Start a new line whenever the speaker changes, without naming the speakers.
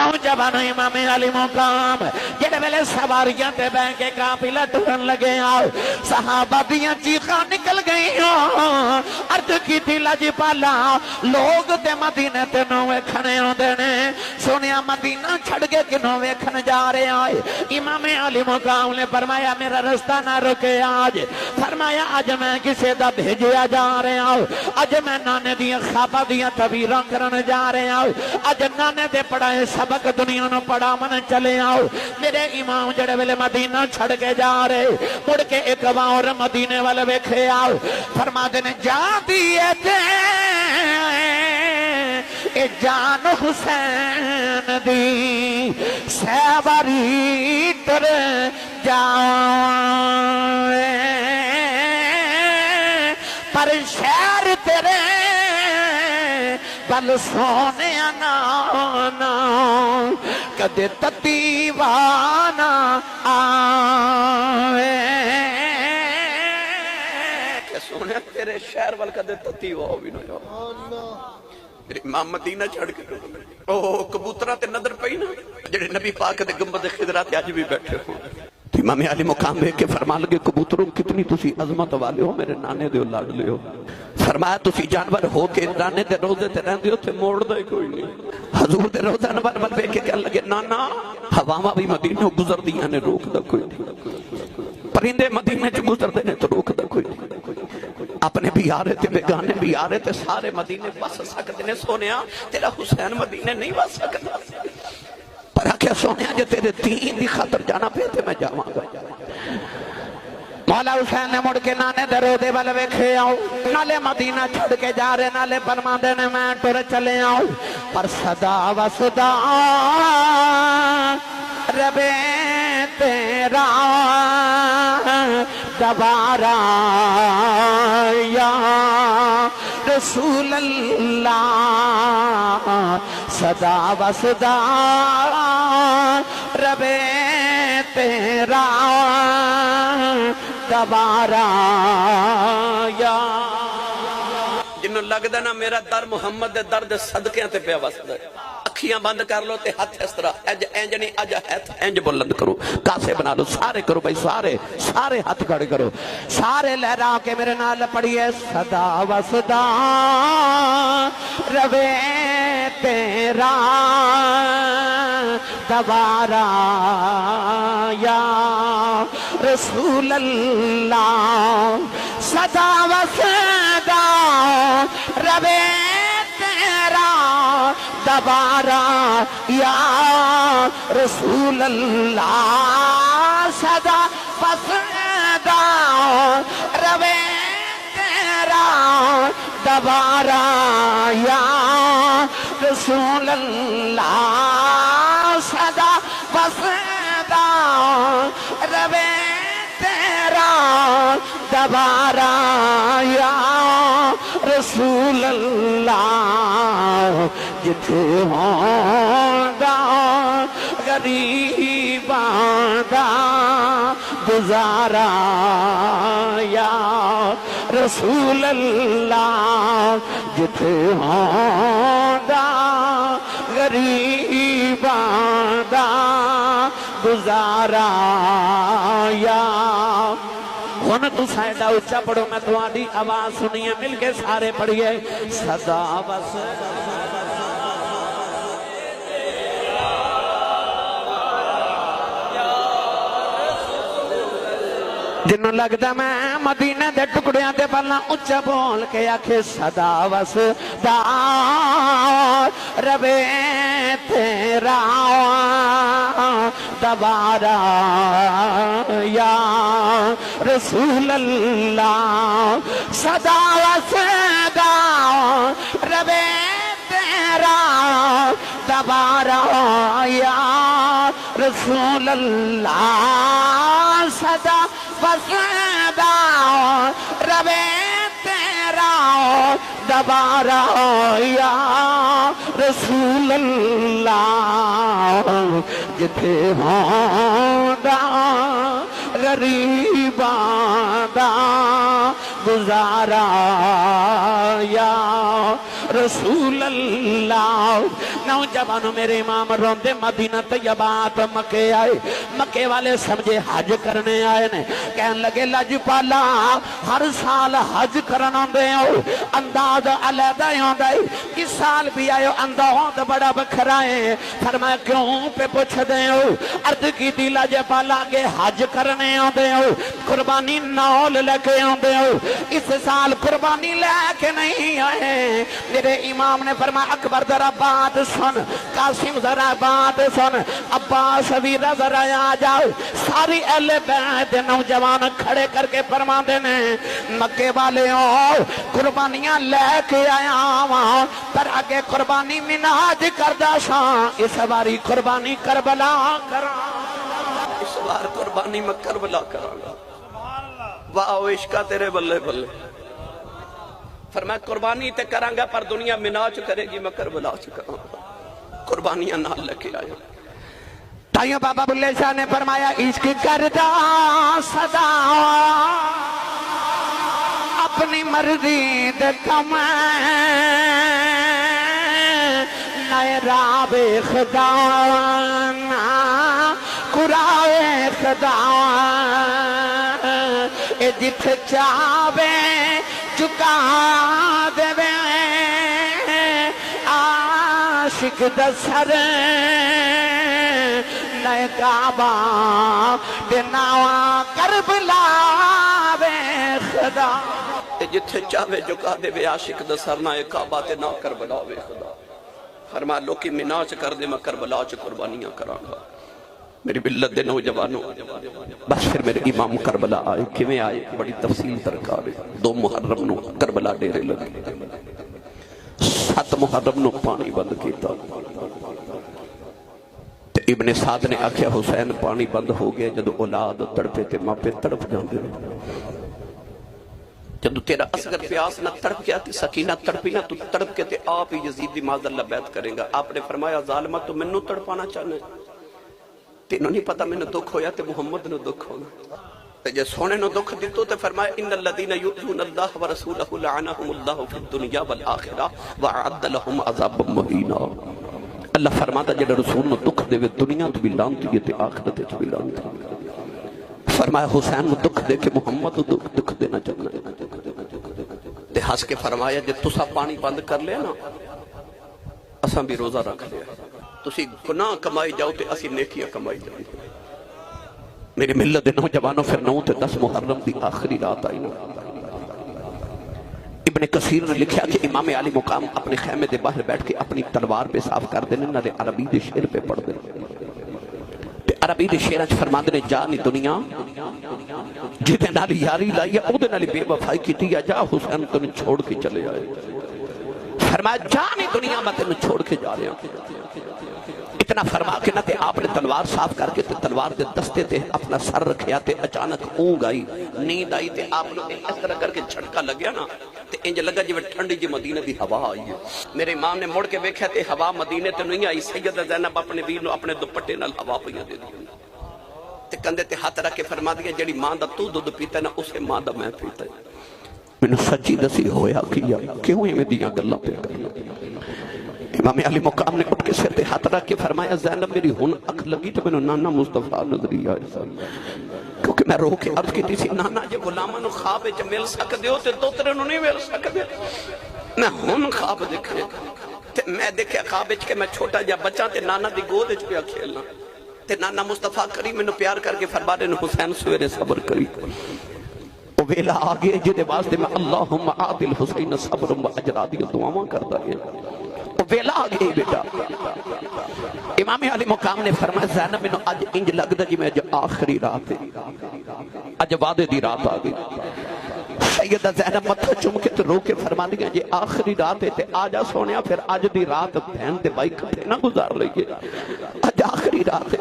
نوجوان امام علی مقام جڑے ویلے سواریاں تے بیٹھ کے قافلہ ٹرن لگے آؤ صحابہ دیاں چیخاں نکل گئیاں عرض کیتی لاجی پالا لوگ تے مدینے تے نو ویکھنے ہوندے نے سونیا مدینہ چھڑ کے کنوں ویکھن جا رہے آئے امام علی مقام نے فرمایا میرا رستہ نہ رکے آج فرمایا آج میں کسے دا بھیجیا جا رہے آؤ آج میں نانے دیاں خوابہ دیاں تعبیراں کرن جا رہے آؤ آج نانے دے پڑھائے سبق دنیا نو پڑھا من چلے آؤ میرے امام جڑے ویلے مدینہ چھڑ کے جا رہے مڑ کے ایک اور مدینے والے ویکھے آؤ فرما دینے جا دیئے تے اے جان حسین دی سیواری تر جاؤے پر شہر تیرے بل سونے نانا کدے تتیوانا آوے کہ سونے تیرے شہر بل کدے تتیوانا بھی نہ جاؤ امام مدینہ چھڑ کے اوہ کبوترہ تے نظر پئی نا جڑے نبی پاک دے گنبد خضرہ تے آج بھی بیٹھے ہوں امام علی مقام ہے کہ فرما لگے کبوتروں کتنی تسی عظمت والے ہو میرے نانے دے اولاد لے ہو فرمایا تسی جانور ہو کے نانے دے روزے تے رہن دیو تے موڑ دے کوئی نہیں حضور دے روزہ نبر بل بے کے کہنے لگے نانا ہواما بھی مدینہ گزر دیا نے روک دا کوئی نہیں پرندے مدینہ جو گزر دینے تو روک دا کوئی نہیں اپنے بھی آ رہے تھے بیگانے بھی آ رہے تھے سارے مدینے بس سکتے نے سونیا تیرا حسین مدینے نہیں بس سکتا پر آکھیا سونیا جو تیرے دین دی خاطر جانا پہ تھے میں جاواں گا مولا حسین نے مڑ کے نانے درو دے والے ویکھے آؤ نالے مدینہ چھڑ کے جا رہے نالے فرما دینے میں ٹر چلے آؤ پر صدا و صدا ربے تیرا دوبارہ یا رسول اللہ صدا و صدا ربے تیرا دوبارہ یا جنہوں لگتا نا میرا در محمد دے درد صدقیاں تے پہ وسدا اکھیاں بند کر لو تے ہاتھ اس طرح انج نہیں اج ہاتھ انج بلند کرو کاسے بنا لو سارے کرو بھائی سارے ہاتھ کھڑے کرو سارے لہرا کے میرے نال پڑھیے صدا و صدا روے تیرا دوبارہ یا رسول اللہ صدا و صدا روے تیرا دوبارہ یا رسول اللہ صدا و صدا روے تیرا دوبارہ یا رسول اللہ صدا و صدا روے تیرا دوبارہ یا رسول اللہ جتھے ہوندا غریباں دا گزارا یا رسول اللہ جتھے ہوندا غریباں دا گزارا یا ہن تو سائیڈا اچھا پڑھو میں تمہاری آواز سنیے مل کے سارے پڑھیے صدا و صدا جنہوں لگتا میں مدینہ دے ٹکڑیاں دے پلنا اچھا بول کے آکھے صدا و صدا ربے تیرا دوبارہ یا رسول اللہ صدا و صدا ربے تیرا دوبارہ یا رسول اللہ صدا و صدا ربے تیرا دوبارہ یا رسول اللہ جتھے ہوندا غریباں دا گزارا یا رسول اللہ
نوجوانوں میرے امام روندے مدینہ طیبہ تو مکے آئے، مکے والے سمجھے حج کرنے آئے نے، کہن لگے لاجپالا ہر سال حج کرنا دے ہو، انداز علیحدہ ہوندہ ہے، اس سال بھی آئے ہو انداز بڑا بکھرا ہے۔ فرمایا کیوں پہ پوچھ دے ہو؟ عرض کی دی لاجپالا کے حج کرنے آدھے ہو، قربانی نول لے کے آدھے ہو، اس سال قربانی لے کے نہیں آئے۔ میرے امام نے فرمایا اکبر ذرا بات سن، قاسم ذرا بات سن، عباس ویرہ ذرا آ جاؤ۔ ساری اہل بیت نوجوان کھڑے کر کے فرما دینے مکے والے ہو قربانیاں لے کے آیا ہوں، پر آگے قربانی مناج کردہ شاں، اس باری قربانی کربلا کرا،
اس بار قربانی میں کربلا کراں۔ واہ عشقہ تیرے بلے بلے۔ فرمایا قربانی تے کراں گا پر دنیا مناج کرے گی، میں کربلا چکاں قربانیاں نہ لکے آیا۔
تائیوں بابا بلے شاہ نے فرمایا عشق کردہ صدا اپنی مرضی دے کم نئے راب خدا قرآن خدا اے جت چاہوے چکا دے عاشق دسر نئے کعبہ دناوا کربلا وے خدا
جتھے چاہوے جکا دے وے عاشق دسر نئے کعبہ تے نہ کربلا وے خدا۔ فرمایا لوکی مناج کر دے میں کربلا چ قربانیاں کراں گا۔ میری ملت دے نوجوانوں بس پھر میرے امام کربلا آئے، کیویں آئے بڑی تفصیل درکار ہے۔ 2 محرم نو کربلا ڈیرے لگے، 7 محرم نو پانی بند کیتا، ابن سعد نے آکھیا حسین پانی بند ہو گیا جدو اولاد تڑپے تے ماں پہ تڑپ جاندے، جدو تیرا اصغر پیاس نہ تڑپ گیا تے سکینہ تڑپی نہ تو تڑپ کے تے آپ ہی یزید دی معاذ اللہ بیعت کرے گا۔ آپ نے فرمایا ظالمہ تو منو تڑپانا چاہنا ہے، تینوں نہیں پتا میں نے دکھ ہویا تے محمد نے دکھ ہونا۔ جے سونے نے دکھ دیتو تے فرمایا ان الذین یؤذون اللہ ورسولہ لعنہم اللہ فی الدنیا والآخرہ وأعد لهم عذابا مہینا۔ اللہ فرماتا جڑا رسول نو دکھ دے دنیا تو بھی لانتی ہے تے آخرت تو بھی لانتی ہے۔ فرمایا حسین نو دکھ دے کے محمد نو دکھ دینا چاہنا ہے تے ہنس کے فرمایا جے تسا پانی بند کر لیا نا اساں بھی روزہ رکھ لیا، تسی گناہ کمائی جاؤ تے اسی نیکیاں کمائی جاؤ۔ میری ملت دے نوجوانوں پھر 9 تے 10 محرم دی آخری رات آئی نا، ابن کثیر نے لکھا کہ امام علی مقام اپنے خیمے دے باہر بیٹھ کے اپنی تلوار پہ صاف کر دینے نہ دے عربی دے شعر پہ پڑھ دینے، عربی دے شعر اچھ فرما دینے جا نی دنیا جیتے نالی یاری لائی ہے او دے نالی بے وفائی کی تھی، جا حسین تنہیں چھوڑ کے چلے آئے۔ فرمایا جا نی دنیا میں تنہیں چھوڑ کے جا رہے ہیں۔ اتنا فرما کے نہ تے آپ نے تلوار صاف کر کے تلوار دے دستے تے اپنا سر رکھیا تے اچانک اونگ آئی، نیند آئی تے آپ نے اس طرح کر کے جھٹکا لگیا نا تے انج لگا جی ٹھنڈی جی مدینہ دی ہوا آئی ہے۔ میرے امام نے مڑ کے ویکھیا تے ہوا مدینے تے نہیں آئی، سیدہ زینب اپنے ویر نو اپنے دوپٹے نال ہوا پئیاں دے دی تے کندھے تے ہاتھ رکھ کے فرما دیا جڑی ماں دا تو دودھ پیتا نا اسے ماں دا میں پیتا ہے۔ مینوں سچی دسی ہویا کیا کیوں ایویں دیاں گلاں پہ کرنا۔ امام علی مقام نے اٹھ کے سر تے ہاتھ رکھ کے فرمایا زینب میری ہن اکھ لگی تو مینوں نانا مصطفیٰ نظری آئے، کیونکہ میں رو کے عرض کی تھی نانا جے غلاماں نو خواب وچ مل سکدے ہو تے دوترے نو نہیں مل سکدے۔ میں ہن خواب دیکھے تے میں دیکھیا خواب وچ کہ میں چھوٹا جا بچہ تے نانا دی گود وچ پیا کھیلنا تے نانا مصطفیٰ کریم مینوں پیار کر کے فرما دے حسین سویرے صبر کری۔ وہ ویلا آگے جدے واسطے میں اللہم عادل حسین صبر و اجرا دی دعاواں کردا ہے، وہ ویلا آگے بیٹا۔ امام علی مقام نے فرمایا زینب مینوں اج انج لگدا جی میں اج آخری رات ہے، اج وعدے دی رات آ گئی۔ سیدہ زینب متھا چوم کے تو رو کے فرما دیا جی آخری رات ہے تے آجا سونیا پھر اج دی رات بہن تے بھائی کٹھے نہ گزار لئیے، اج آخری رات ہے۔